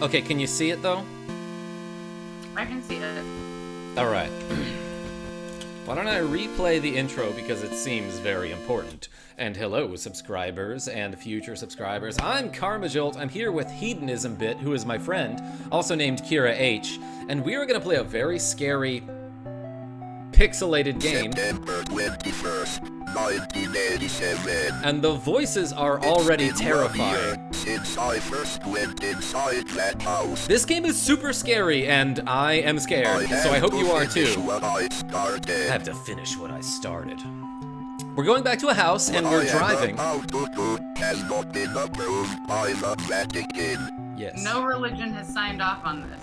Okay, can you see it though? I can see it. Alright. Why don't I replay the intro because it seems very important. And hello, subscribers and future subscribers. I'm KarmaJolt. I'm here with Hedonism Bit, who is my friend, also named Kira H. And we are going to play a very scary, pixelated game. September 21st, 1987. And the voices are already It's been 1 terrifying. year since I first went inside that house. This game is super scary, and I am scared, so I hope you are too. I have to finish what I started. We're going back to a house, and we're driving. Has not been approved by the Vatican. Yes. No religion has signed off on this.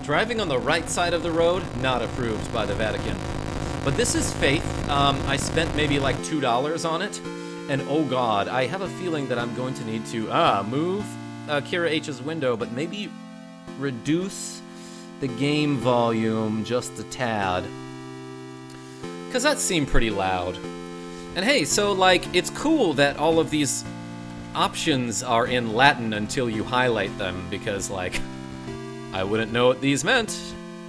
Driving on the right side of the road, not approved by the Vatican. But this is Faith. I spent maybe like $2 on it. And oh god, I have a feeling that I'm going to need to, move Kira H's window, but maybe reduce the game volume just a tad. Because that seemed pretty loud. And hey, so like, it's cool that all of these options are in Latin until you highlight them, because like, I wouldn't know what these meant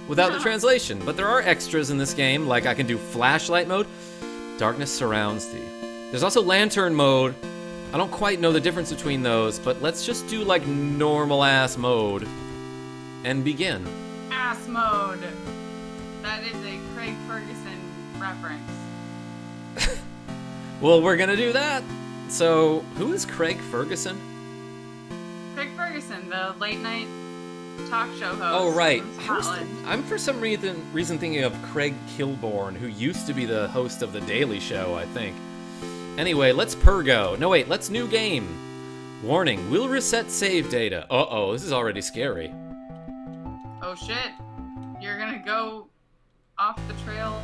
without the translation. But there are extras in this game, like I can do flashlight mode. Darkness surrounds thee. There's also lantern mode. I don't quite know the difference between those, but let's just do like normal ass mode and begin. Ass mode. That is a Craig Ferguson reference. Well, we're gonna do that. So, who is Craig Ferguson? Craig Ferguson, the late night talk show host. Oh, right. From Scotland. I'm for some reason thinking of Craig Kilborn, who used to be the host of The Daily Show, I think. Anyway, let's Purgo. No, wait, let's new game. Warning, will reset save data. Uh-oh, this is already scary. Oh shit. You're gonna go off the trail.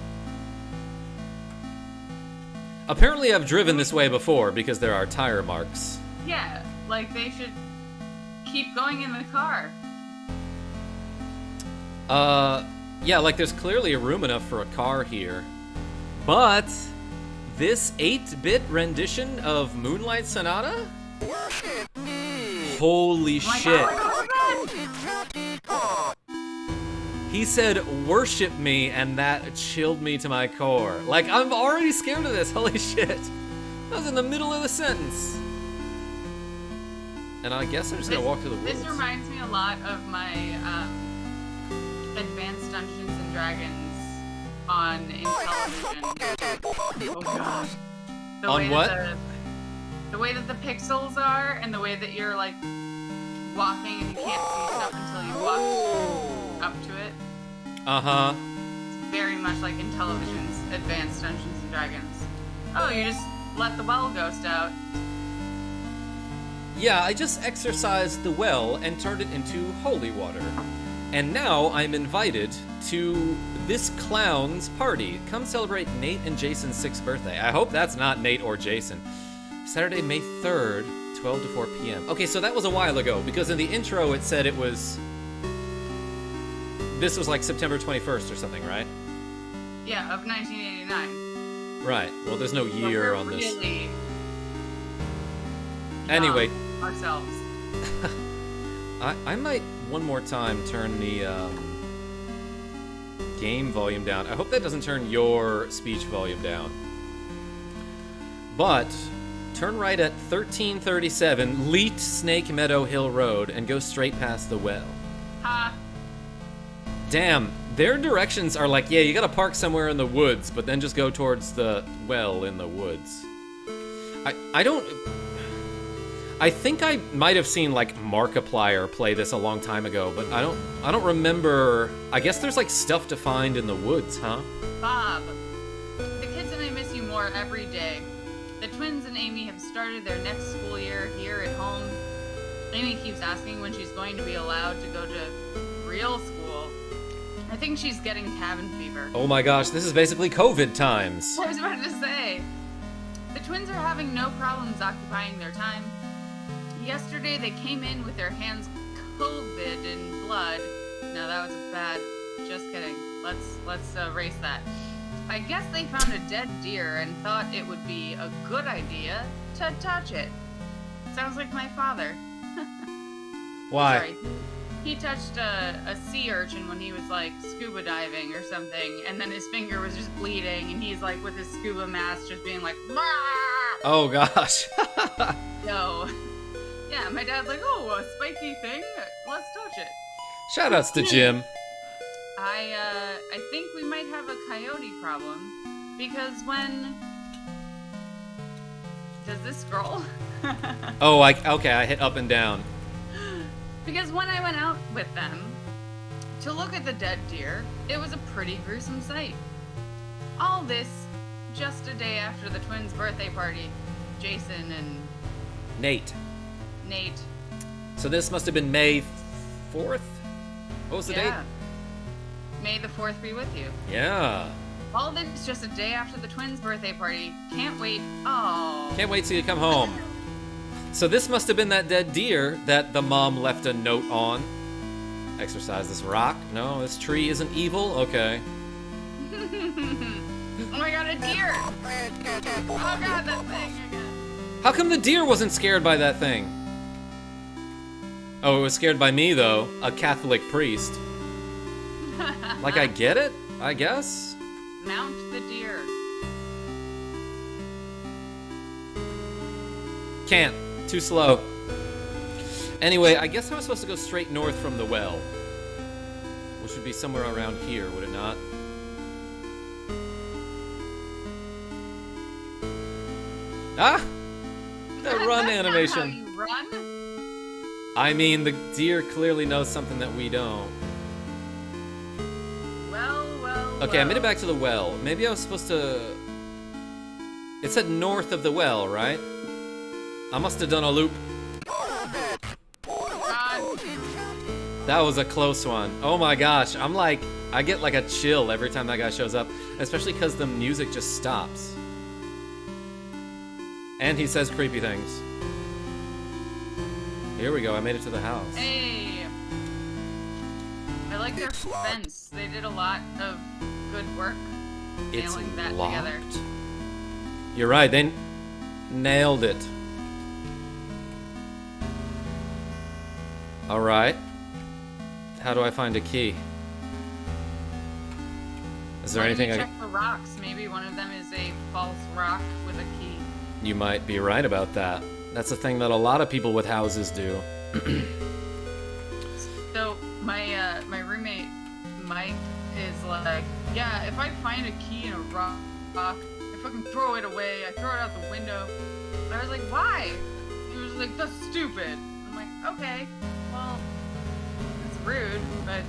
Apparently I've driven this way before because there are tire marks. Yeah, like they should keep going in the car. Yeah, like there's clearly a room enough for a car here. But this 8-bit rendition of Moonlight Sonata? Holy shit. He said, worship me, and that chilled me to my core. Like, I'm already scared of this, holy shit. That was in the middle of the sentence. And I guess I'm just gonna walk to the woods. This reminds me a lot of my Advanced Dungeons and Dragons on Intellivision. Oh god. On what? The way that the pixels are, and the way that you're like walking and you can't see stuff until you walk up to it. Uh-huh. It's very much like Intellivision's Advanced Dungeons and Dragons. Oh, you just let the well ghost out. Yeah, I just exorcised the well and turned it into holy water. And now I'm invited to this clown's party. Come celebrate Nate and Jason's 6th birthday. I hope that's not Nate or Jason. Saturday, May 3rd, 12 to 4 p.m. Okay, so that was a while ago, because in the intro it said it was... This was like September 21st or something, right? Yeah, of 1989. Right. Well, there's no year on this. Really Anyway. Ourselves. I might, one more time, turn the game volume down. I hope that doesn't turn your speech volume down. But, turn right at 1337 Leet Snake Meadow Hill Road and go straight past the well. Ha! Damn, their directions are like, yeah, you gotta park somewhere in the woods, but then just go towards the well in the woods. I think I might have seen like Markiplier play this a long time ago, but I don't remember. I guess there's like stuff to find in the woods, huh? Bob, the kids and I miss you more every day. The twins and Amy have started their next school year here at home. Amy keeps asking when she's going to be allowed to go to real school. I think she's getting cabin fever. Oh my gosh, this is basically COVID times. I was about to say. The twins are having no problems occupying their time. Yesterday they came in with their hands COVID in blood. No, that was bad. Just kidding. Let's erase that. I guess they found a dead deer and thought it would be a good idea to touch it. Sounds like my father. Why? Sorry. He touched a sea urchin when he was like scuba diving or something, and then his finger was just bleeding, and he's like with his scuba mask just being like, "Bah!" Oh gosh. No. Yeah, my dad's like, oh, a spiky thing? Let's touch it. Shoutouts to Jim. I think we might have a coyote problem, because when... Does this scroll? Oh, okay, I hit up and down. Because when I went out with them to look at the dead deer, it was a pretty gruesome sight. All this just a day after the twins' birthday party. Jason and Nate. Nate. So this must have been May 4th? What was the date? May the 4th be with you. Yeah. All this just a day after the twins' birthday party. Can't wait. Oh. Can't wait till you come home. So this must have been that dead deer that the mom left a note on. Exercise this rock. No, this tree isn't evil. Okay. Oh my god, a deer! Oh god, that thing again. How come the deer wasn't scared by that thing? Oh, it was scared by me, though. A Catholic priest. Like, I get it, I guess? Mount the deer. Can't. Too slow. Anyway, I guess I was supposed to go straight north from the well. Which would be somewhere around here, would it not? Ah! The run That's animation. Not how you run. I mean, the deer clearly knows something that we don't. Well. Okay, I made it back to the well. Maybe I was supposed to... It said north of the well, right? I must have done a loop. Run. That was a close one. Oh my gosh, I'm like... I get like a chill every time that guy shows up. Especially because the music just stops. And he says creepy things. Here we go, I made it to the house. Hey. I like their fence. They did a lot of good work It's nailing that locked. together. You're right, they nailed it. Alright. How do I find a key? Is there Why don't anything you I... check the rocks? Maybe one of them is a false rock with a key. You might be right about that. That's a thing that a lot of people with houses do. So my roommate Mike is like, yeah, if I find a key in a rock, I fucking throw it away. I throw it out the window. I was like, why? He was like, that's stupid. I'm like, okay, well, it's rude, but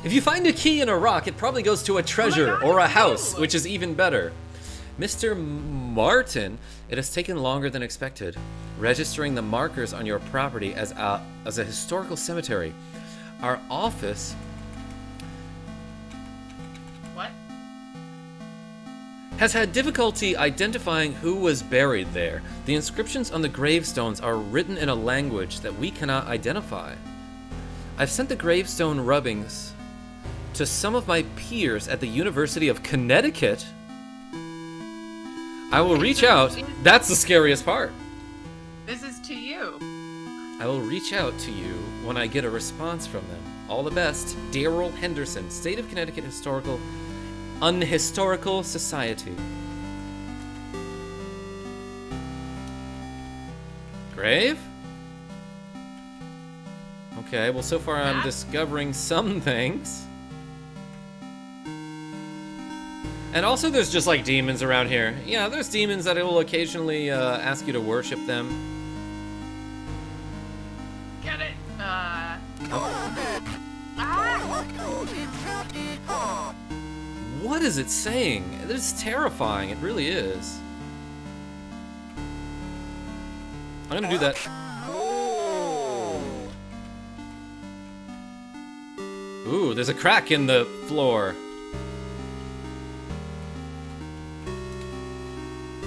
If you find a key in a rock, it probably goes to a treasure God, or a it's house, you. which is even better. Mr. Martin, it has taken longer than expected. Registering the markers on your property as a historical cemetery. Our office what? has had difficulty identifying who was buried there. The inscriptions on the gravestones are written in a language that we cannot identify. I've sent the gravestone rubbings to some of my peers at the University of Connecticut. I will reach out. That's the scariest part. This is to you. I will reach out to you when I get a response from them. All the best, Daryl Henderson, State of Connecticut Unhistorical Society. Grave? Okay, well so far I'm discovering some things. And also there's just like demons around here. Yeah, there's demons that will occasionally ask you to worship them. Get it? What is it saying? It's terrifying, it really is. I'm gonna do that. Ooh, there's a crack in the floor.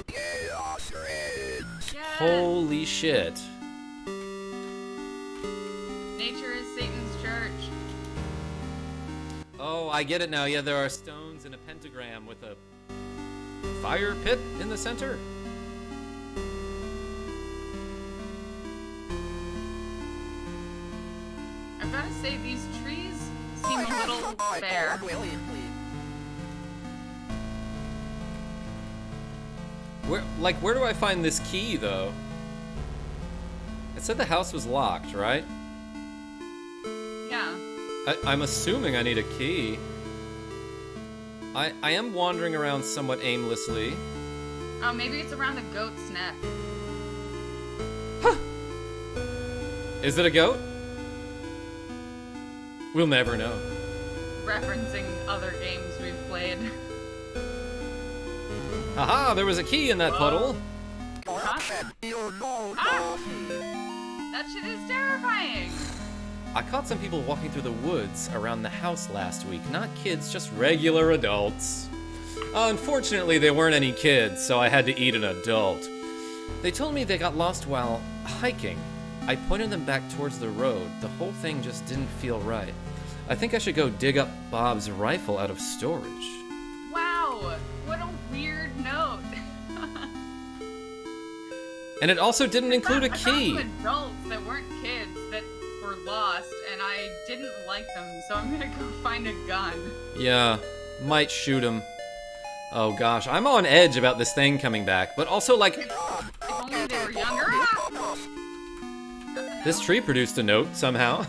Chaos reigns. Yes. Holy shit. Nature is Satan's church. Oh, I get it now. Yeah, there are stones and a pentagram with a fire pit in the center. gotta say, these trees seem a little bare. Where do I find this key, though? It said the house was locked, right? Yeah. I'm assuming I need a key. I am wandering around somewhat aimlessly. Oh, maybe it's around the goat's neck. Huh. Is it a goat? We'll never know. Referencing other games we've played. Haha, there was a key in that puddle. Huh? Ah! That shit is terrifying. I caught some people walking through the woods around the house last week. Not kids, just regular adults. Unfortunately, they weren't any kids, so I had to eat an adult. They told me they got lost while hiking. I pointed them back towards the road. The whole thing just didn't feel right. I think I should go dig up Bob's rifle out of storage. Wow, what a weird note. And it also didn't include a I key. found some adults that weren't kids that were lost, and I didn't like them, so I'm gonna go find a gun. Yeah, might shoot him. Oh gosh, I'm on edge about this thing coming back, but also like... If only they were younger. This tree produced a note, somehow.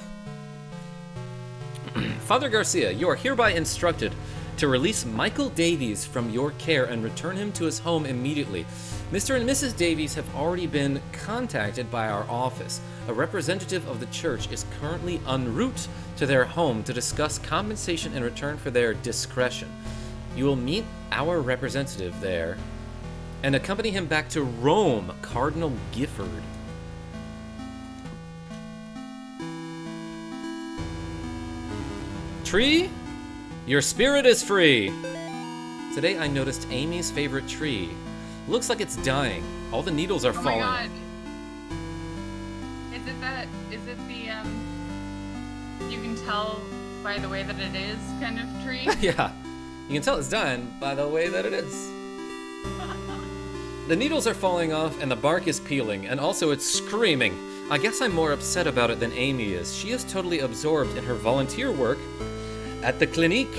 Father Garcia, you are hereby instructed to release Michael Davies from your care and return him to his home immediately. Mr. and Mrs. Davies have already been contacted by our office. A representative of the church is currently en route to their home to discuss compensation in return for their discretion. You will meet our representative there and accompany him back to Rome, Cardinal Gifford. Tree, your spirit is free. Today I noticed Amy's favorite tree. Looks like it's dying. All the needles are falling. Oh my god. Is it the, you can tell by the way that it is kind of tree? Yeah, you can tell it's dying by the way that it is. The needles are falling off and the bark is peeling, and also it's screaming. I guess I'm more upset about it than Amy is. She is totally absorbed in her volunteer work at the clinique.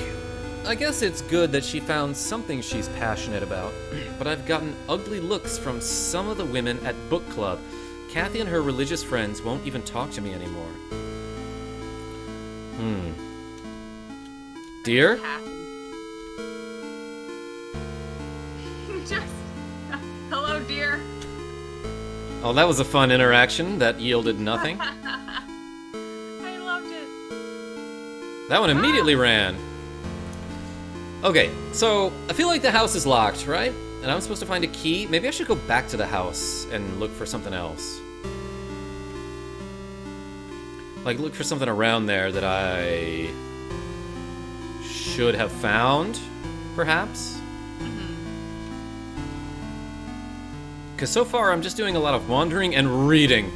I guess it's good that she found something she's passionate about, but I've gotten ugly looks from some of the women at book club. Kathy and her religious friends won't even talk to me anymore. Dear? Just, hello, dear. Oh, that was a fun interaction that yielded nothing. I loved it. That one immediately ran. Okay, so I feel like the house is locked, right? And I'm supposed to find a key. Maybe I should go back to the house and look for something else. Like, look for something around there that I should have found, perhaps? Because so far I'm just doing a lot of wandering and reading,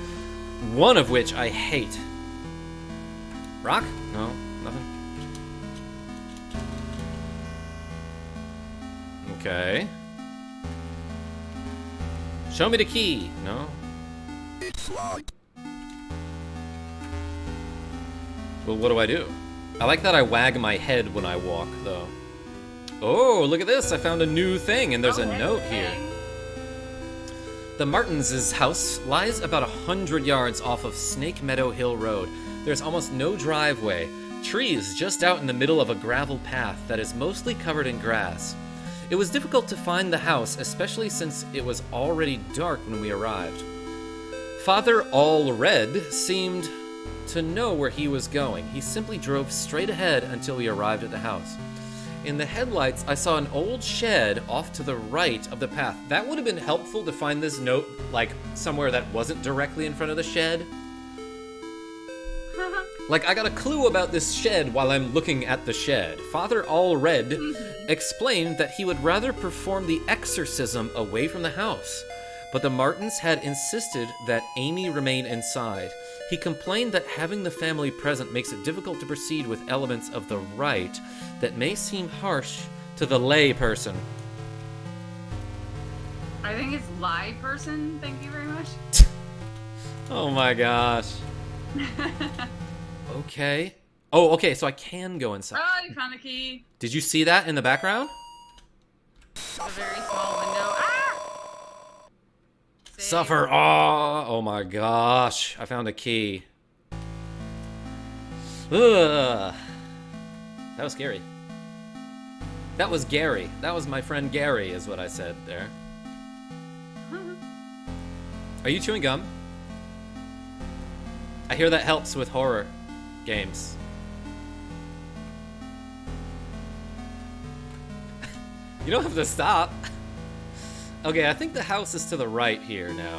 one of which I hate. Rock? No, nothing. Okay. Show me the key. No. It's locked. Well, what do I do? I like that I wag my head when I walk, though. Oh, look at this! I found a new thing, and there's a note here. The Martins' house lies about 100 yards off of Snake Meadow Hill Road. There's almost no driveway. Trees just out in the middle of a gravel path that is mostly covered in grass. It was difficult to find the house, especially since it was already dark when we arrived. Father Allred seemed to know where he was going. He simply drove straight ahead until we arrived at the house. In the headlights, I saw an old shed off to the right of the path. That would have been helpful to find this note, like, somewhere that wasn't directly in front of the shed. Like, I got a clue about this shed while I'm looking at the shed. Father Allred explained that he would rather perform the exorcism away from the house, but the Martins had insisted that Amy remain inside. He complained that having the family present makes it difficult to proceed with elements of the rite that may seem harsh to the lay person. I think it's lie person. Thank you very much. Oh my gosh. Okay. Oh, okay, so I can go inside. Oh, you found the key. Did you see that in the background? A very small window. Ah! Save. Suffer. Oh my gosh. I found a key. Ugh. That was scary. That was Gary. That was my friend Gary, is what I said there. Are you chewing gum? I hear that helps with horror games. You don't have to stop. Okay, I think the house is to the right here now.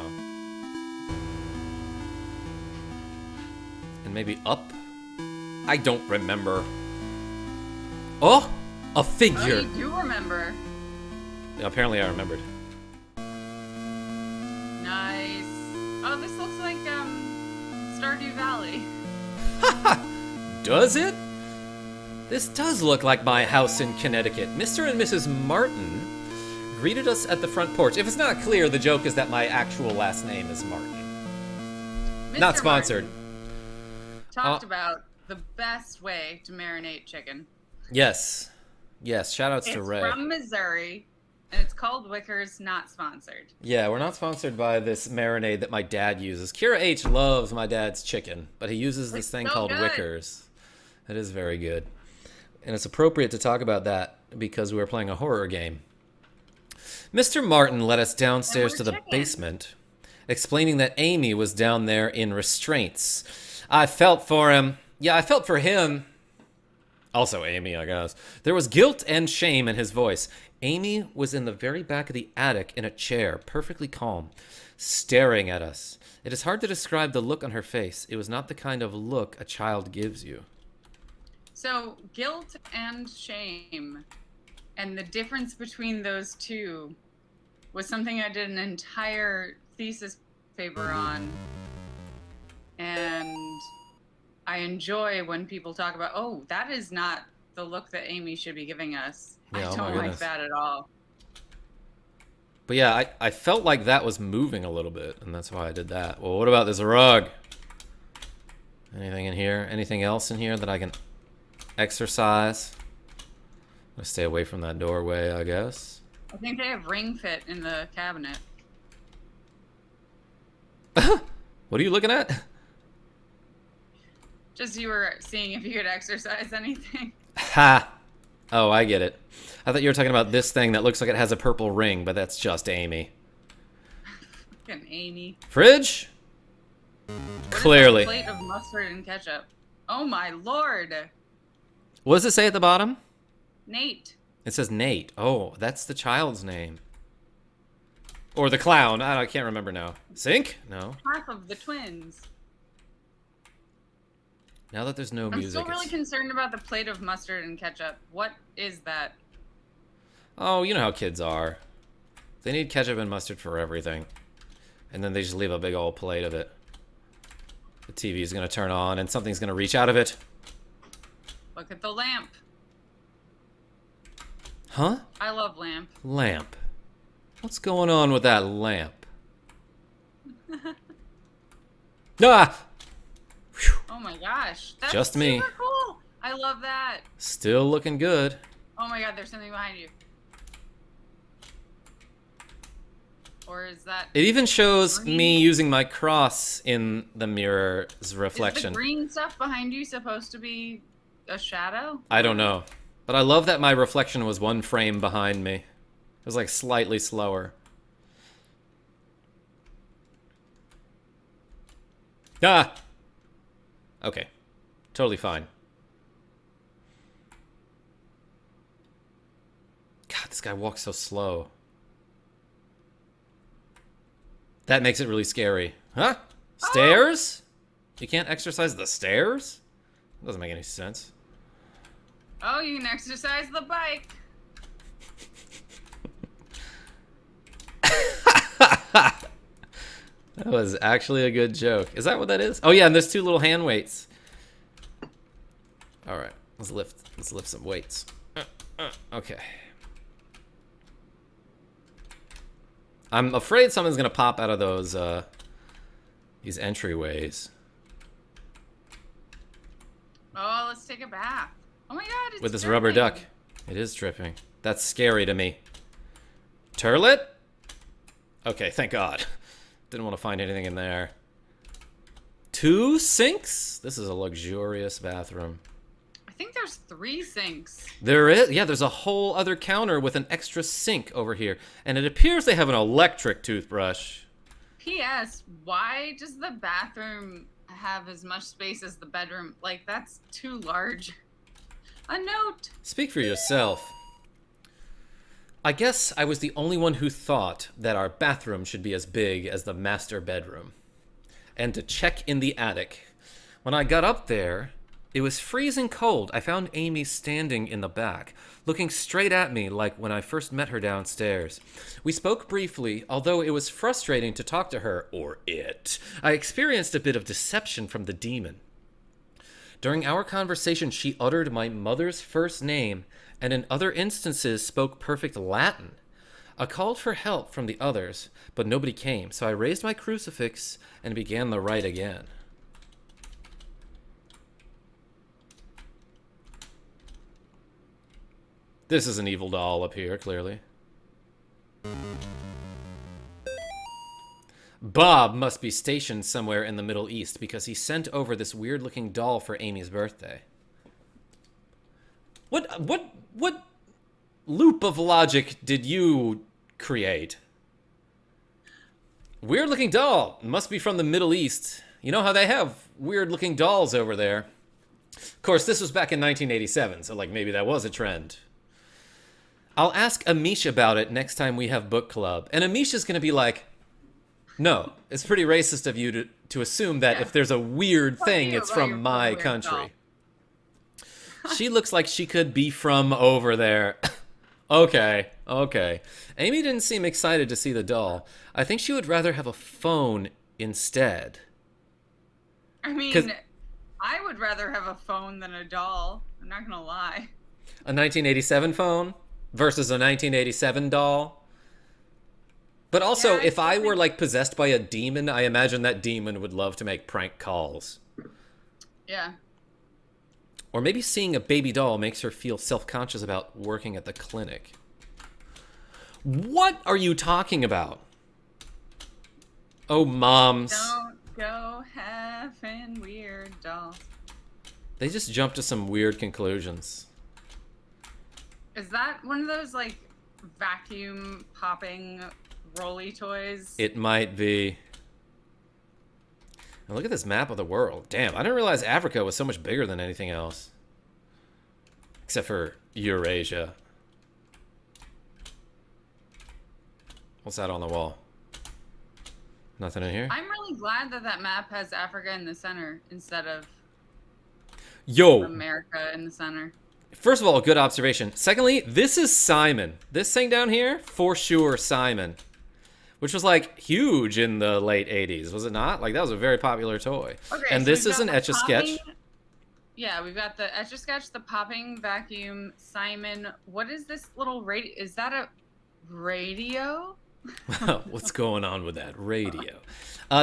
And maybe up? I don't remember. Oh! A figure! Oh, you do remember. Apparently I remembered. Nice. Oh, this looks like, Stardew Valley. Does it? This does look like my house in Connecticut. Mr. and Mrs. Martin greeted us at the front porch. If it's not clear, the joke is that my actual last name is Martin. Mr. Not sponsored. Martin talked about the best way to marinate chicken. Yes. Yes, shout-outs to Ray. It's from Missouri, and it's called Wickers, not sponsored. Yeah, we're not sponsored by this marinade that my dad uses. Kira H loves my dad's chicken, but he uses this thing called Wickers. It is very good. And it's appropriate to talk about that because we're playing a horror game. Mr. Martin led us downstairs to the basement, explaining that Amy was down there in restraints. I felt for him. Yeah, I felt for him. Also Amy, I guess. There was guilt and shame in his voice. Amy was in the very back of the attic in a chair, perfectly calm, staring at us. It is hard to describe the look on her face. It was not the kind of look a child gives you. So, guilt and shame, and the difference between those two was something I did an entire thesis paper on. And I enjoy when people talk about, oh, that is not the look that Amy should be giving us. Yeah, I don't like that at all. But yeah, I felt like that was moving a little bit, and that's why I did that. Well, what about this rug? Anything in here? Anything else in here that I can exercise? I'm gonna stay away from that doorway, I guess. I think they have Ring Fit in the cabinet. What are you looking at? Just you were seeing if you could exercise anything. Ha! Oh, I get it. I thought you were talking about this thing that looks like it has a purple ring, but that's just Amy. Fucking Amy. Fridge? Clearly. A plate of mustard and ketchup. Oh my lord. What does it say at the bottom? Nate. It says Nate. Oh, that's the child's name. Or the clown. I can't remember now. Sink? No. Half of the twins. Now that there's no I'm music. still really concerned about the plate of mustard and ketchup. What is that? Oh, you know how kids are. They need ketchup and mustard for everything. And then they just leave a big old plate of it. The TV is going to turn on and something's going to reach out of it. Look at the lamp. Huh? I love lamp. Lamp. What's going on with that lamp? Ah! Oh my gosh. That's Just me. super cool. I love that. Still looking good. Oh my god, there's something behind you. Or is that... It even shows green? me using my cross in the mirror's reflection. Is the green stuff behind you supposed to be a shadow? I don't know. But I love that my reflection was one frame behind me. It was like slightly slower. Ah! Okay. Totally fine. God, this guy walks so slow. That makes it really scary. Huh? Stairs? You can't exercise the stairs? That doesn't make any sense. Oh, you can exercise the bike. That was actually a good joke. Is that what that is? Oh yeah, and there's two little hand weights. All right, let's lift some weights. Okay. I'm afraid something's gonna pop out of those these entryways. well, let's take a bath. Oh my god, it's With this dripping. rubber duck. It is dripping. That's scary to me. Turlet? Okay, thank God. Didn't want to find anything in there. 2 sinks? This is a luxurious bathroom. I think there's 3 sinks. There is? Yeah, there's a whole other counter with an extra sink over here. And it appears they have an electric toothbrush. P.S. Why does the bathroom have as much space as the bedroom? Like, that's too large. A note. Speak for yourself. I guess I was the only one who thought that our bathroom should be as big as the master bedroom. And to check in the attic. When I got up there, it was freezing cold. I found Amy standing in the back, looking straight at me like when I first met her downstairs. We spoke briefly, although it was frustrating to talk to her, or it. I experienced a bit of deception from the demon. During our conversation, she uttered my mother's first name, and in other instances spoke perfect Latin. I called for help from the others, but nobody came, so I raised my crucifix and began the rite again. This is an evil doll up here, clearly. Bob must be stationed somewhere in the Middle East because he sent over this weird-looking doll for Amy's birthday. What loop of logic did you create? Weird-looking doll. Must be from the Middle East. You know how they have weird-looking dolls over there. Of course, this was back in 1987, so like maybe that was a trend. I'll ask Amish about it next time we have book club. And Amish is going to be like, no, it's pretty racist of you to assume that if there's a weird thing, it's from my country. She looks like she could be from over there. Okay. Amy didn't seem excited to see the doll. I think she would rather have a phone instead. I mean, I would rather have a phone than a doll. I'm not going to lie. A 1987 phone versus a 1987 doll. But also, if I were like possessed by a demon, I imagine that demon would love to make prank calls. Yeah. Or maybe seeing a baby doll makes her feel self-conscious about working at the clinic. What are you talking about? Oh, moms. Don't go having weird dolls. They just jumped to some weird conclusions. Is that one of those, like, vacuum popping rolly toys? It might be. Now look at this map of the world. Damn, I didn't realize Africa was so much bigger than anything else. Except for Eurasia. What's that on the wall? Nothing in here? I'm really glad that that map has Africa in the center instead of America in the center. First of all, good observation. Secondly, this is Simon. This thing down here, for sure Simon. Which was, like, huge in the late 80s, was it not? Like, that was a very popular toy. Okay, and so this is an Etch-a-Sketch. Yeah, we've got the Etch-a-Sketch, the popping vacuum, Simon. What is this little radio? Is that a radio? What's going on with that radio?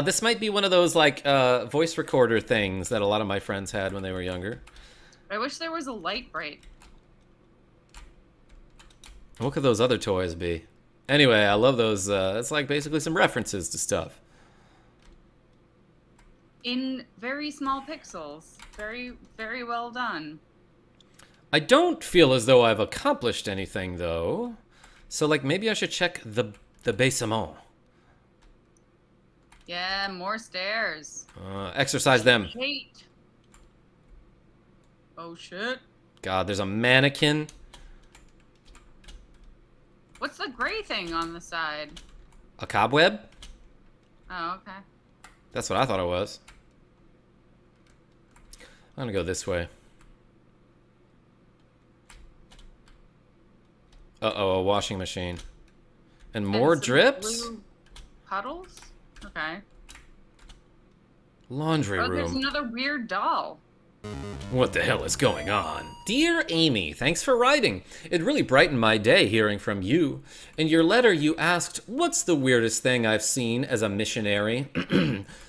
This might be one of those, like, voice recorder things that a lot of my friends had when they were younger. I wish there was a light bright. What could those other toys be? Anyway, I love those. It's like basically some references to stuff. In very small pixels. Very, very well done. I don't feel as though I've accomplished anything, though. So, like, maybe I should check the basement. Yeah, more stairs. Exercise them. Hate. Oh, shit. God, there's a mannequin. What's the gray thing on the side? A cobweb? Oh, okay. That's what I thought it was. I'm gonna go this way. Uh-oh, a washing machine. And more drips? Blue puddles? Okay. Laundry room. There's another weird doll. What the hell is going on? Dear Amy, thanks for writing. It really brightened my day hearing from you. In your letter, you asked, what's the weirdest thing I've seen as a missionary?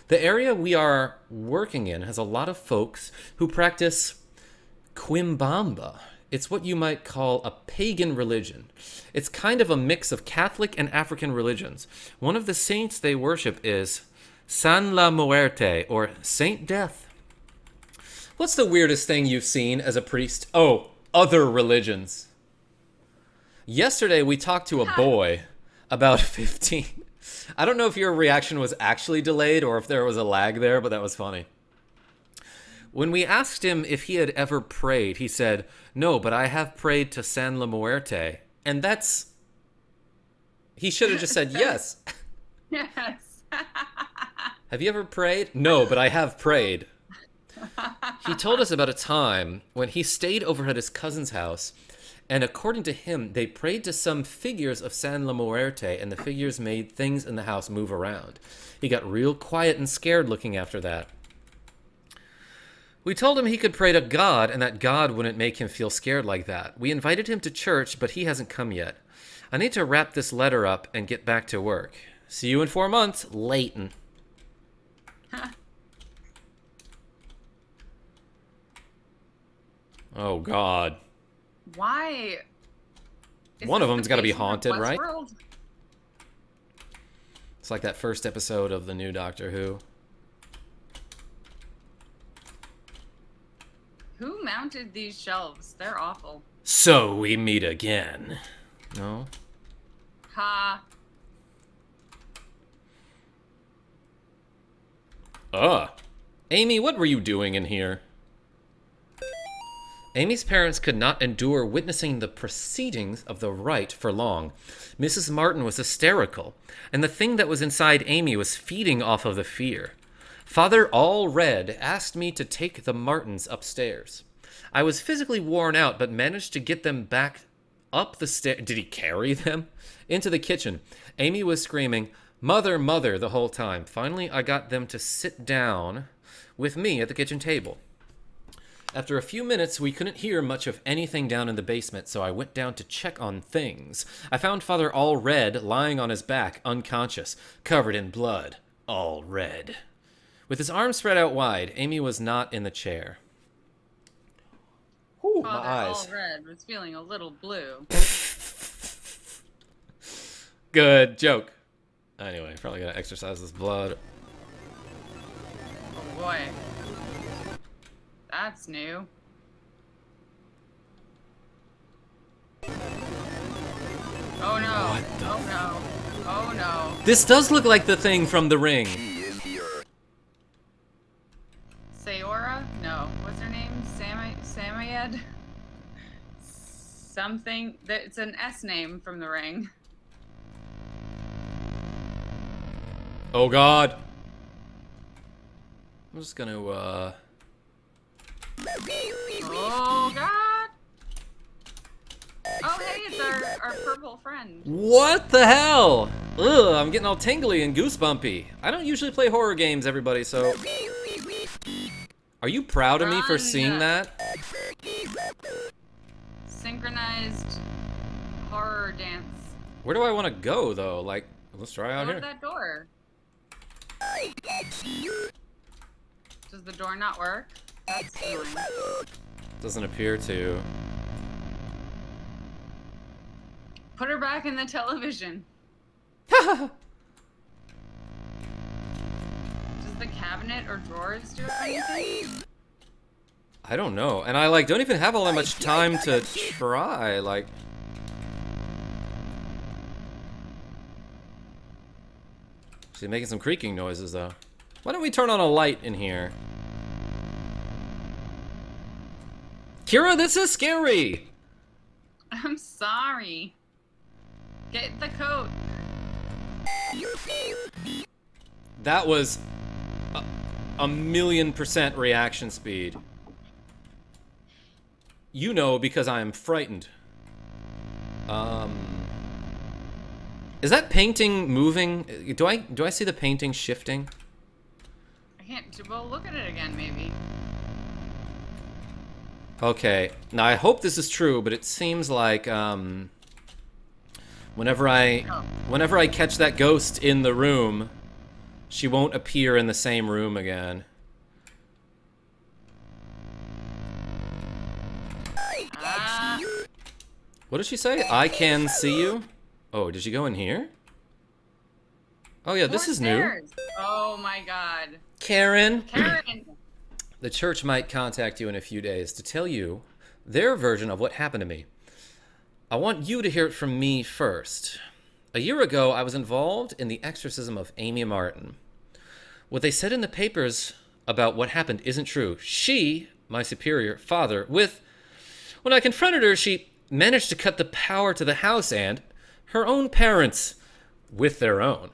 The area we are working in has a lot of folks who practice Quimbamba. It's what you might call a pagan religion. It's kind of a mix of Catholic and African religions. One of the saints they worship is San La Muerte, or Saint Death. What's the weirdest thing you've seen as a priest? Oh, other religions. Yesterday we talked to a boy about 15. I don't know if your reaction was actually delayed or if there was a lag there, but that was funny. When we asked him if he had ever prayed, he said, "No, but I have prayed to San La Muerte." And that's... He should have just said yes. Yes. Have you ever prayed? No, but I have prayed. He told us about a time when he stayed over at his cousin's house, and according to him, they prayed to some figures of San La Muerte, and the figures made things in the house move around. He got real quiet and scared looking after that. We told him he could pray to God, and that God wouldn't make him feel scared like that. We invited him to church, but he hasn't come yet. I need to wrap this letter up and get back to work. See you in 4 months, Leighton. Oh, God. Why? One of them's got to be haunted, right? Westworld? It's like that first episode of the new Doctor Who. Who mounted these shelves? They're awful. So we meet again. No? Ha. Amy, what were you doing in here? Amy's parents could not endure witnessing the proceedings of the rite for long. Mrs. Martin was hysterical, and the thing that was inside Amy was feeding off of the fear. Father Allred asked me to take the Martins upstairs. I was physically worn out, but managed to get them back up the stairs. Did he carry them? Into the kitchen. Amy was screaming, "Mother, mother," the whole time. Finally, I got them to sit down with me at the kitchen table. After a few minutes, we couldn't hear much of anything down in the basement, so I went down to check on things. I found Father Allred lying on his back, unconscious, covered in blood. All red. With his arms spread out wide, Amy was not in the chair. Ooh, my eyes. Allred was feeling a little blue. Good joke. Anyway, probably gotta exercise this blood. Oh boy. That's new. Oh no. What the Oh no. Oh no. This does look like the thing from The Ring. He is here. Sayora? No. What's her name? Samayed? Something. It's an S name from The Ring. Oh god. I'm just gonna, Oh god. Oh hey, it's our purple friend. What the hell? Ugh, I'm getting all tingly and goosebumpy. I don't usually play horror games, everybody, so... Are you proud of me for seeing that? Synchronized horror dance. Where do I want to go, though? Like, let's try out Go here. to that door. Does the door not work? That's annoying. Doesn't appear to. Put her back in the television. Does the cabinet or drawers do anything? I don't know. And I, like, don't even have all that much time to try, like... She's making some creaking noises, though. Why don't we turn on a light in here? Kira, this is scary! I'm sorry. Get the coat. That was a 1,000,000% reaction speed. You know, because I am frightened. Is that painting moving? Do I see the painting shifting? I can't. Well, look at it again, maybe. Okay. Now I hope this is true, but it seems like whenever I catch that ghost in the room, she won't appear in the same room again. What did she say? I can see you? Oh, did she go in here? Oh yeah, this is new. Oh my god. Karen. Karen! The church might contact you in a few days to tell you their version of what happened to me. I want you to hear it from me first. A year ago, I was involved in the exorcism of Amy Martin. What they said in the papers about what happened isn't true. She, my superior father, when I confronted her, she managed to cut the power to the house and her own parents with their own.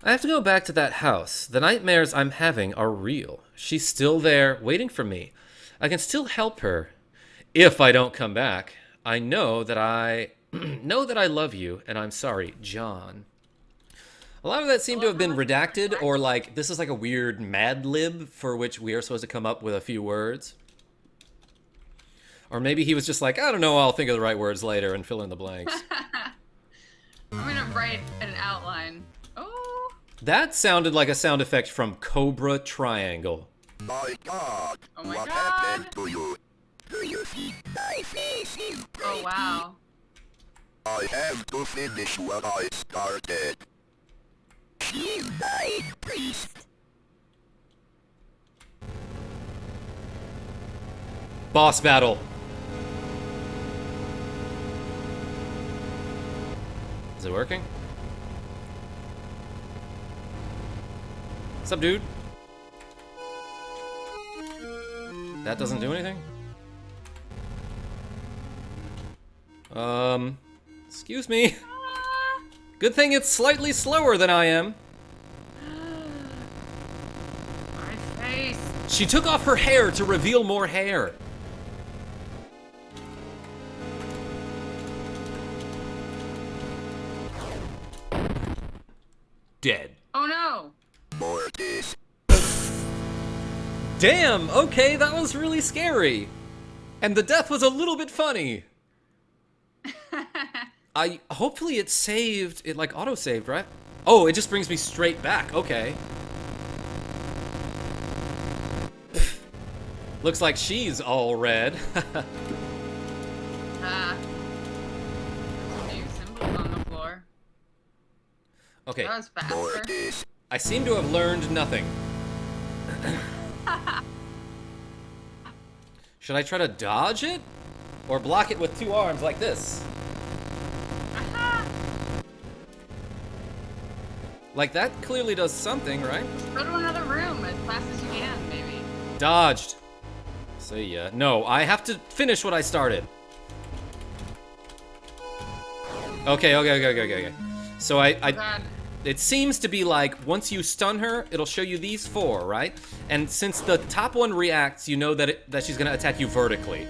I have to go back to that house. The nightmares I'm having are real. She's still there, waiting for me. I can still help her if I don't come back. I know that I love you, and I'm sorry, John. A lot of that seemed to have been redacted, or like, this is like a weird Mad Lib for which we are supposed to come up with a few words. Or maybe he was just like, I don't know, I'll think of the right words later and fill in the blanks. I'm gonna write an outline. Oh. That sounded like a sound effect from Cobra Triangle. My God, Oh my what God. happened to you? Do you think my face is pretty? Oh wow. I have to finish what I started. She's my priest. Boss battle. Is it working? What's up, dude? That doesn't do anything? Excuse me. Good thing it's slightly slower than I am. My face. She took off her hair to reveal more hair. Dead. Oh no. Mortis. Damn, okay, that was really scary. And the death was a little bit funny. Hopefully it saved, it like auto-saved, right? Oh, it just brings me straight back, okay. Looks like she's all red. New symbols on the floor. Okay, That was faster. Mortis. I seem to have learned nothing. Should I try to dodge it? Or block it with two arms like this? Like that clearly does something, right? Go to another room as fast as you can, maybe. Dodged. See ya. No, I have to finish what I started. Okay. So Oh god. it seems to be like, once you stun her, it'll show you these four, right? And since the top one reacts, you know that she's gonna attack you vertically.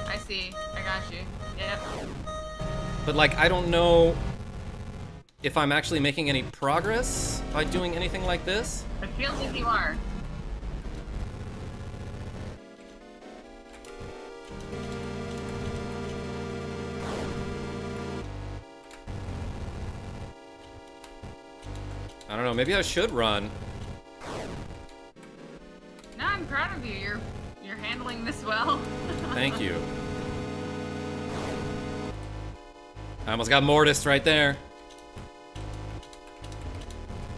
I see. I got you. Yep. But like, I don't know if I'm actually making any progress by doing anything like this. It feels like you are. I don't know, maybe I should run. No, I'm proud of you. You're handling this well. Thank you. I almost got Mortis right there.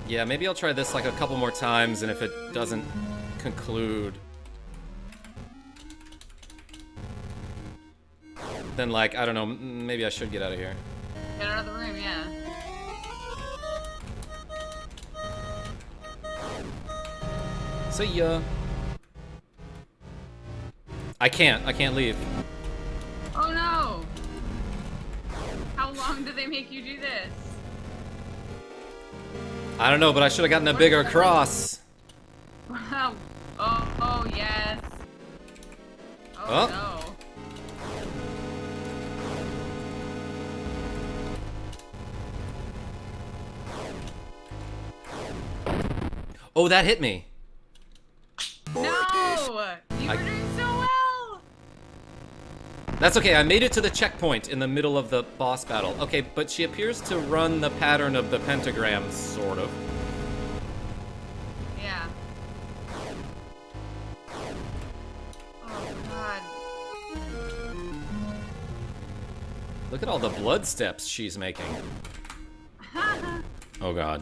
Yeah, maybe I'll try this like a couple more times, and if it doesn't conclude, then like, I don't know, maybe I should get out of here. Get out of the room, yeah. See ya. I can't leave. Oh no! How long do they make you do this? I don't know, but I should have gotten a bigger cross. Wow. Oh yes. Oh. No. Oh, that hit me. No! You were doing so well! That's okay, I made it to the checkpoint in the middle of the boss battle. Okay, but she appears to run the pattern of the pentagram, sort of. Yeah. Oh god. Look at all the blood steps she's making. Oh god.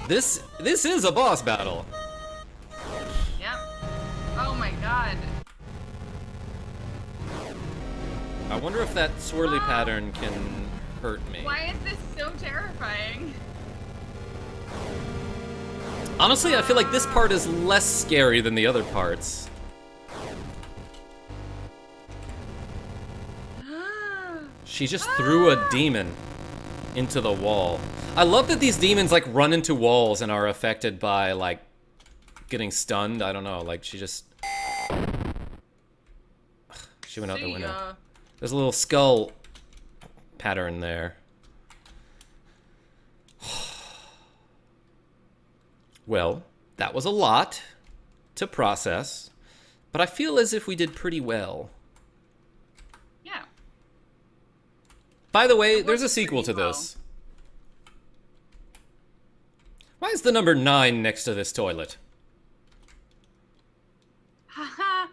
This is a boss battle. Yep. Oh my god. I wonder if that swirly pattern can hurt me. Why is this so terrifying? Honestly, I feel like this part is less scary than the other parts. She just threw a demon into the wall. I love that these demons, like, run into walls and are affected by, like, getting stunned. I don't know, like, she just... She went out the window. There's a little skull pattern there. Well, that was a lot to process, but I feel as if we did pretty well. Yeah. By the way, there's a sequel to this. Why is the number 9 next to this toilet? Haha.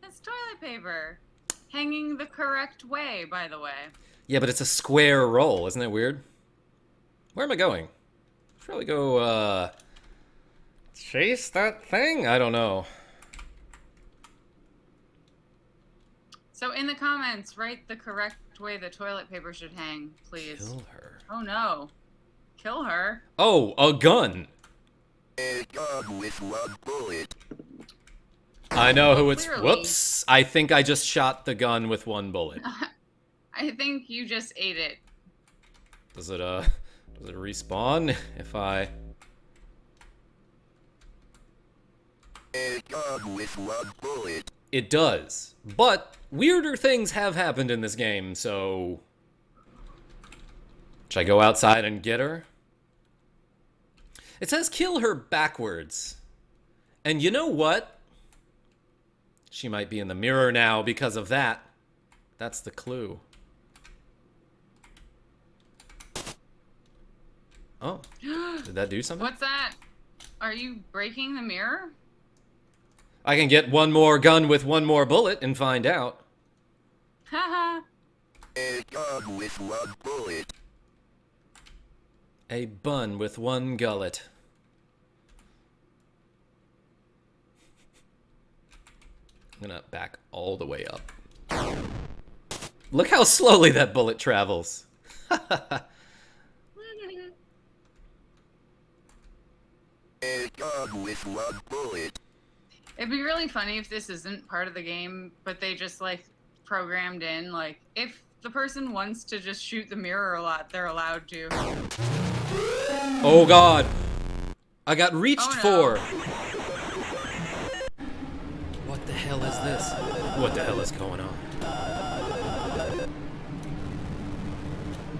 That's toilet paper. Hanging the correct way, by the way. Yeah, but it's a square roll. Isn't that weird? Where am I going? Should probably go, chase that thing? I don't know. So in the comments, write the correct way the toilet paper should hang, please. Kill her. Oh no. Kill her. Oh, a gun. A gun with one bullet. I know who it's... Clearly. Whoops. I think I just shot the gun with one bullet. I think you just ate it. Does it respawn if I... A gun with one bullet. It does. But weirder things have happened in this game, so... Should I go outside and get her? It says kill her backwards. And you know what? She might be in the mirror now because of that. That's the clue. Oh, did that do something? What's that? Are you breaking the mirror? I can get one more gun with one more bullet and find out. Haha. A gun with one bullet. A bun with one gullet. I'm gonna back all the way up. Look how slowly that bullet travels. A gun with one bullet. It'd be really funny if this isn't part of the game, but they just like programmed in, like, if the person wants to just shoot the mirror a lot, they're allowed to. Oh god. I got reached Oh, no. for. What the hell is this? What the hell is going on?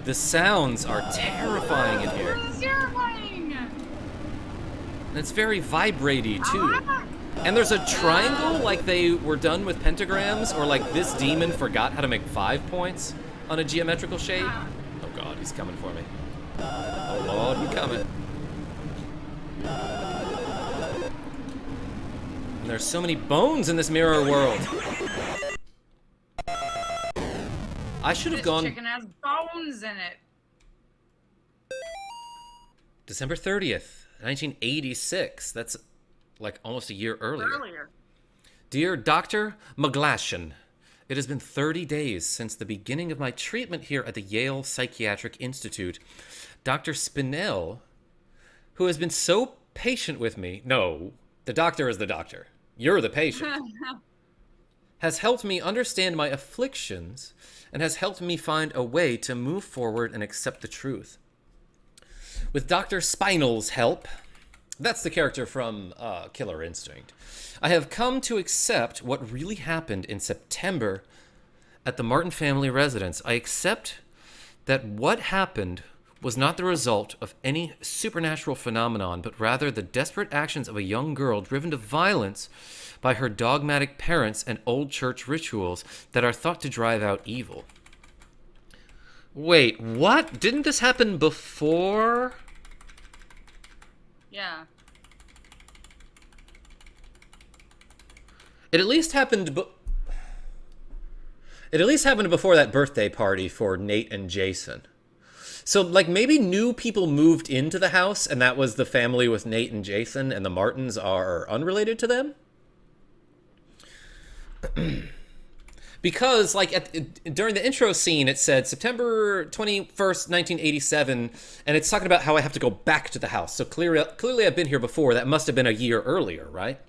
The sounds are terrifying in here. It's terrifying! And it's very vibraty too. And there's a triangle, like they were done with pentagrams, or like this demon forgot how to make 5 points on a geometrical shape. Oh god, he's coming for me. Oh lord, he's coming. And there's so many bones in this mirror world. I should have This gone chicken has bones in it. December 30th, 1986. That's like almost a year earlier. Dear Dr. McGlashan, it has been 30 days since the beginning of my treatment here at the Yale Psychiatric Institute. Dr. Spinell, who has been so patient with me... No, the doctor is the doctor. You're the patient. Has helped me understand my afflictions and has helped me find a way to move forward and accept the truth. With Dr. Spinell's help... That's the character from Killer Instinct. I have come to accept what really happened in September at the Martin family residence. I accept that what happened was not the result of any supernatural phenomenon, but rather the desperate actions of a young girl driven to violence by her dogmatic parents and old church rituals that are thought to drive out evil. Wait, what? Didn't this happen before? Yeah. It at least happened It at least happened before that birthday party for Nate and Jason. So, like, maybe new people moved into the house, and that was the family with Nate and Jason, and the Martins are unrelated to them? Because, like, during the intro scene, it said September 21st, 1987, and it's talking about how I have to go back to the house. So clearly I've been here before. That must have been a year earlier, right?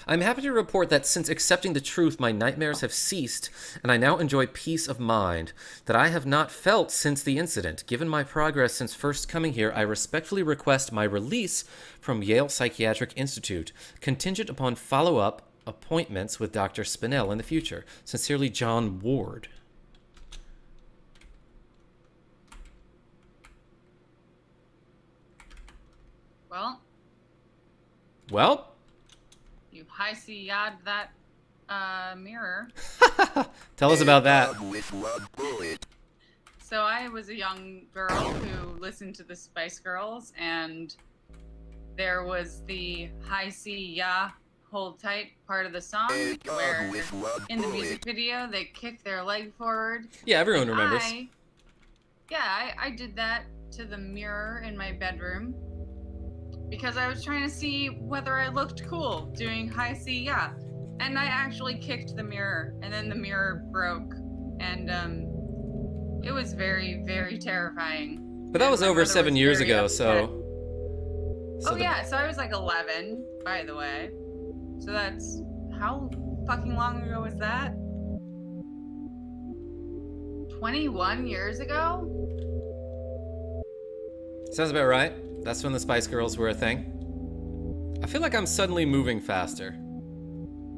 I'm happy to report that since accepting the truth, my nightmares have ceased, and I now enjoy peace of mind that I have not felt since the incident. Given my progress since first coming here, I respectfully request my release from Yale Psychiatric Institute, contingent upon follow-up appointments with Dr. Spinell in the future. Sincerely, John Ward. Well? You high-C-ya'd that mirror. Tell us about that. So I was a young girl who listened to the Spice Girls, and there was the high-C-ya, hold tight part of the song, where in the music video they kicked their leg forward. Yeah, everyone remembers. I did that to the mirror in my bedroom because I was trying to see whether I looked cool doing high-C-ya. And I actually kicked the mirror, and then the mirror broke, and it was very, very terrifying. But that was over 7 years ago, so oh yeah, so I was like 11, by the way. So that's, how fucking long ago was that? 21 years ago? Sounds about right. That's when the Spice Girls were a thing. I feel like I'm suddenly moving faster.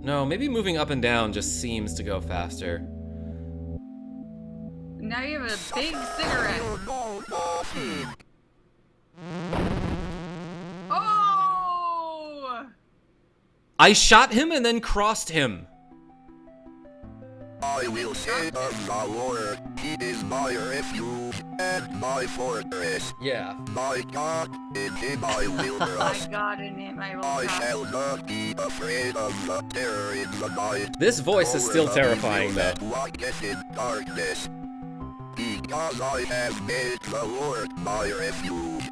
No, maybe moving up and down just seems to go faster. Now you have a big cigarette. Oh! I shot him and then crossed him. I will say of the Lord, he is my refuge and my fortress. Yeah. My God, in him I will My trust. God, in him I will I trust. shall not be afraid of the terror in the night. This voice is still terrifying, though. Walketh in darkness. Because I have made the Lord my refuge.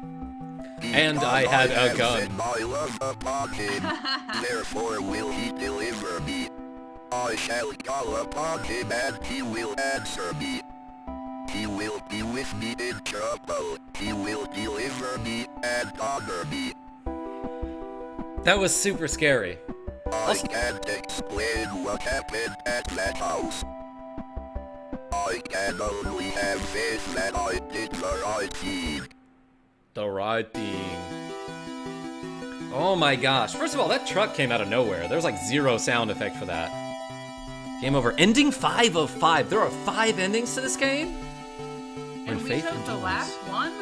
And I had a gun. Set my love upon him. Therefore will he deliver me. I shall call upon him and he will answer me. He will be with me in trouble. He will deliver me and honor me. That was super scary. I can't explain what happened at that house. I can only have faith that I did the right thing. The right thing. Oh my gosh. First of all, that truck came out of nowhere. There's like zero sound effect for that. Game over. Ending 5 of 5. There are 5 endings to this game? And we took the last one?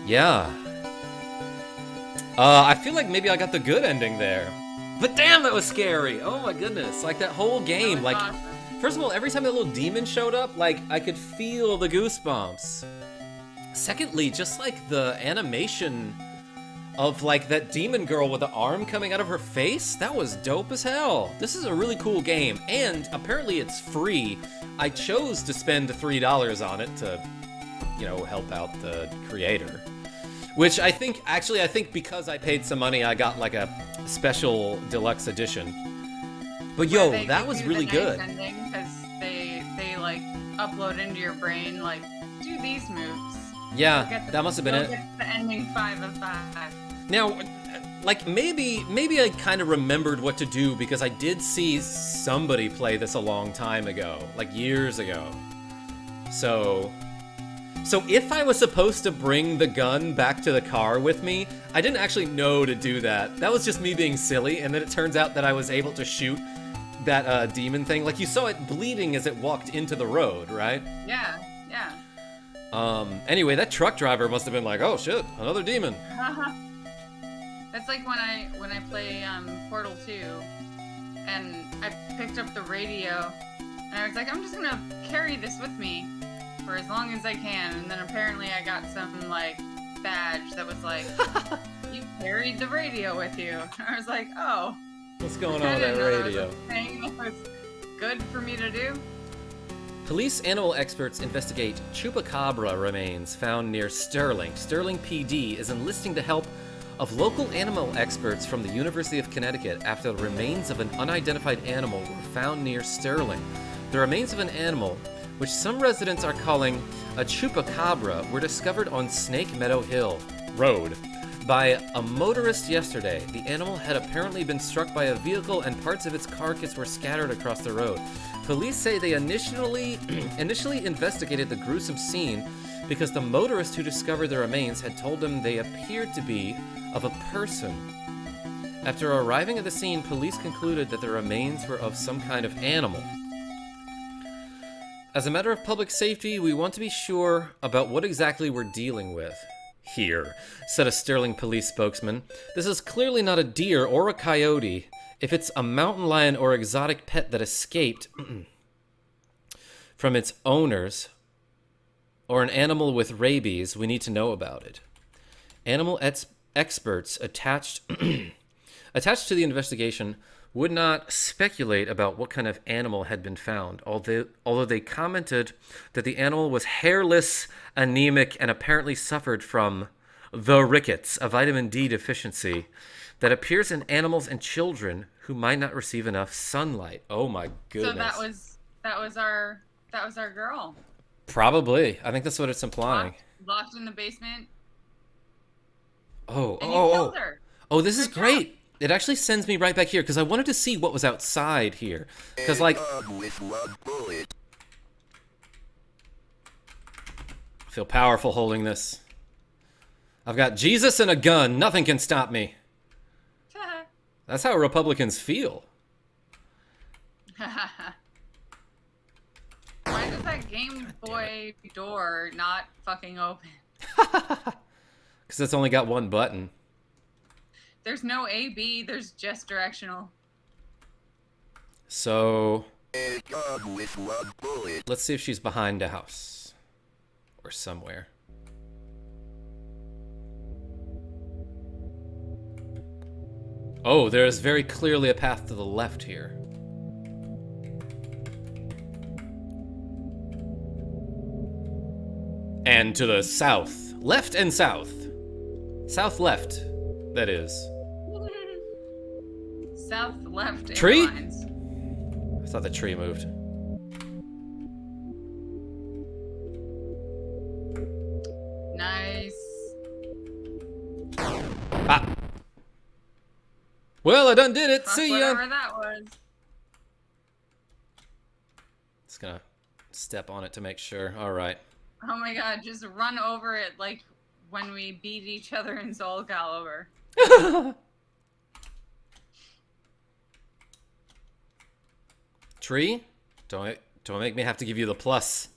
Yeah. I feel like maybe I got the good ending there. But damn, that was scary. Oh my goodness. Like that whole game. That was Like, awesome. first of all, every time that little demon showed up, like, I could feel the goosebumps. Secondly, just like the animation of like that demon girl with the arm coming out of her face, that was dope as hell. This is a really cool game, and apparently it's free. I chose to spend $3 on it to, you know, help out the creator. Which I think because I paid some money, I got like a special deluxe edition. But yo, Where they that give was you really the good. nice ending, 'cause they like upload into your brain like, do these moves. Yeah, Get the- that must have been you'll it. Get the ending 5 of 5. Now, like, maybe I kind of remembered what to do because I did see somebody play this a long time ago, like years ago. So if I was supposed to bring the gun back to the car with me, I didn't actually know to do that. That was just me being silly, and then it turns out that I was able to shoot that demon thing. Like, you saw it bleeding as it walked into the road, right? Yeah. Anyway, that truck driver must have been like, oh shit, another demon. That's like when I play Portal 2, and I picked up the radio, and I was like, I'm just gonna carry this with me for as long as I can, and then apparently I got some like badge that was like, you carried the radio with you. And I was like, oh. What's going I on with didn't that know radio? was a thing that was good for me to do? Police animal experts investigate chupacabra remains found near Sterling. Sterling PD is enlisting the help of local animal experts from the University of Connecticut after the remains of an unidentified animal were found near Sterling. The remains of an animal, which some residents are calling a chupacabra, were discovered on Snake Meadow Hill Road by a motorist yesterday. The animal had apparently been struck by a vehicle and parts of its carcass were scattered across the road. Police say they initially investigated the gruesome scene because the motorist who discovered the remains had told them they appeared to be of a person. After arriving at the scene, police concluded that the remains were of some kind of animal. As a matter of public safety, we want to be sure about what exactly we're dealing with here, said a Sterling police spokesman. This is clearly not a deer or a coyote. If it's a mountain lion or exotic pet that escaped from its owners, or an animal with rabies, we need to know about it. Animal experts attached to the investigation would not speculate about what kind of animal had been found, although they commented that the animal was hairless, anemic, and apparently suffered from the rickets, a vitamin D deficiency that appears in animals and children who might not receive enough sunlight. Oh my goodness. So that was our girl. Probably. I think that's what it's implying. Locked in the basement. Oh, and you killed her. Oh, this is Good great. job. It actually sends me right back here because I wanted to see what was outside here. Because, like, With one bullet. I feel powerful holding this. I've got Jesus and a gun. Nothing can stop me. That's how Republicans feel. Why does that Game Boy door not fucking open? Because it's only got one button. There's no A, B, there's just directional. So, A gun with one bullet. let's see if she's behind a house. Or somewhere. Oh, there is very clearly a path to the left here. And to the south. Left and south. South left, that is. South, left, Tree? airlines. I thought the tree moved. Nice. Ah! Well, I done did it. Fuck See ya! whatever that was. Just gonna step on it to make sure. Alright. Oh my god, just run over it like when we beat each other in Soul Calibur. Tree? Don't make me have to give you the plus.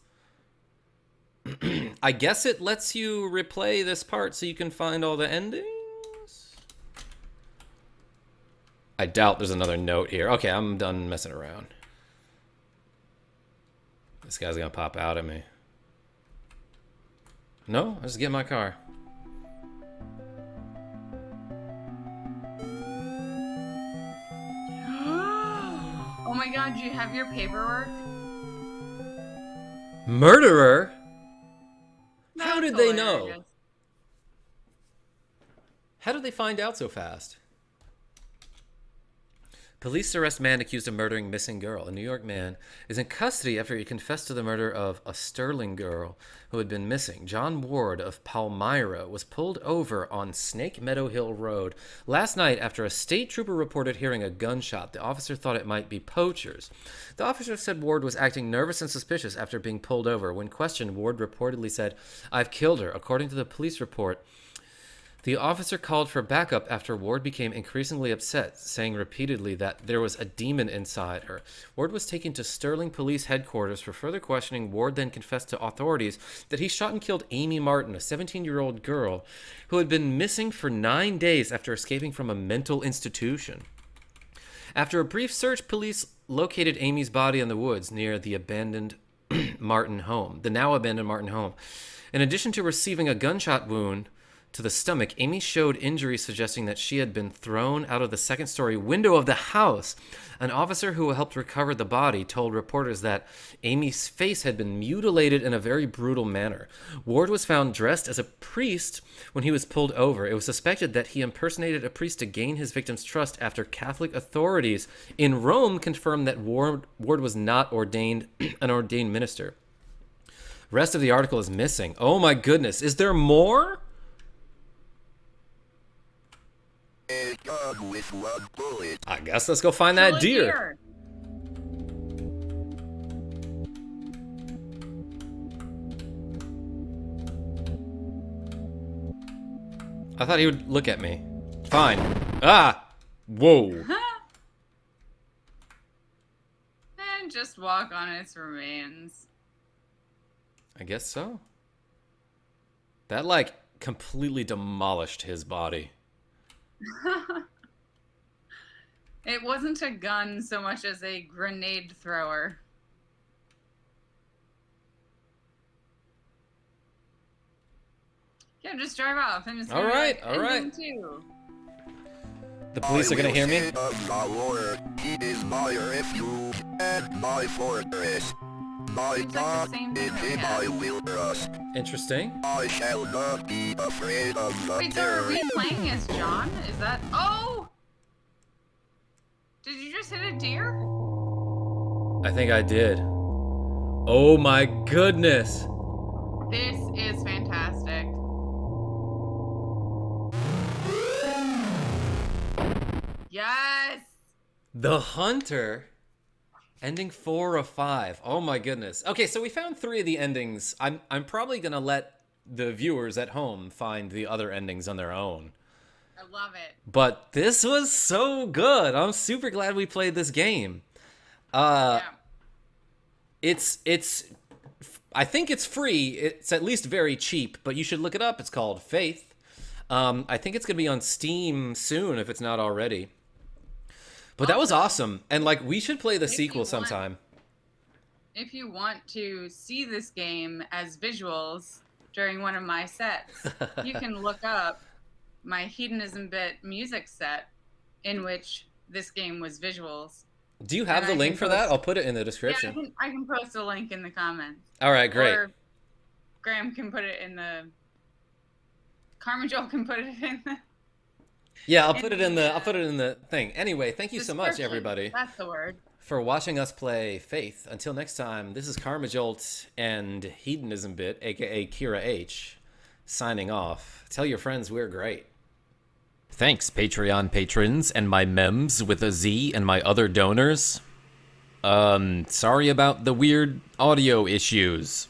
I guess it lets you replay this part so you can find all the endings? I doubt there's another note here. Okay, I'm done messing around. This guy's gonna pop out at me. No, I just get in my car. Oh my god, do you have your paperwork? Murderer? How That's did they know? hilarious. How did they find out so fast? Police arrest man accused of murdering missing girl. A New York man is in custody after he confessed to the murder of a Sterling girl who had been missing. John Ward of Palmyra was pulled over on Snake Meadow Hill Road last night after a state trooper reported hearing a gunshot. The officer thought it might be poachers. The officer said Ward was acting nervous and suspicious after being pulled over. When questioned, Ward reportedly said, "I've killed her." According to the police report, the officer called for backup after Ward became increasingly upset, saying repeatedly that there was a demon inside her. Ward was taken to Sterling Police Headquarters for further questioning. Ward then confessed to authorities that he shot and killed Amy Martin, a 17-year-old girl who had been missing for 9 days after escaping from a mental institution. After a brief search, police located Amy's body in the woods near the abandoned Martin home, the now abandoned Martin home. In addition to receiving a gunshot wound to the stomach, Amy showed injuries suggesting that she had been thrown out of the second-story window of the house. An officer who helped recover the body told reporters that Amy's face had been mutilated in a very brutal manner. Ward was found dressed as a priest when he was pulled over. It was suspected that he impersonated a priest to gain his victim's trust after Catholic authorities in Rome confirmed that Ward was not an ordained minister. Rest of the article is missing. Oh my goodness. Is there more? A gun with 1 bullet. I guess let's go find that deer. I thought he would look at me. Fine. Ah! Whoa. And just walk on its remains. I guess so. That, like, completely demolished his body. It wasn't a gun so much as a grenade thrower. Yeah, just drive off. And it's All right, all right. Too. The police are gonna hear me? He is my refuge and my fortress. My Seems like the God, same in thing that we him have. I will trust. Interesting. I shall not be afraid of the Wait, so are terror. we playing as John? Is that... Oh! Did you just hit a deer? I think I did. Oh my goodness. This is fantastic. Yes! The Hunter. Ending 4 of 5. Oh my goodness. Okay, so we found 3 of the endings. I'm probably gonna let the viewers at home find the other endings on their own. I love it. But this was so good. I'm super glad we played this game. Yeah. It's I think it's free. It's at least very cheap, but you should look it up. It's called Faith. I think it's gonna be on Steam soon if it's not already. But that was awesome. And like we should play the sequel sometime. If you want to see this game as visuals during one of my sets, you can look up my Hedonism Bit music set in which this game was visuals. Do you have the link for that? I'll put it in the description. Yeah, I can post a link in the comments. All right, great. Or Graham can put it in the... KarmaJolt can put it in the... Yeah, I'll put it in the thing. Anyway, thank you so much, description. everybody, That's the word. for watching us play Faith. Until next time, this is KarmaJolt and Hedonism Bit, aka Kira H, signing off. Tell your friends we're great. Thanks, Patreon patrons and my mems with a Z and my other donors. Sorry about the weird audio issues.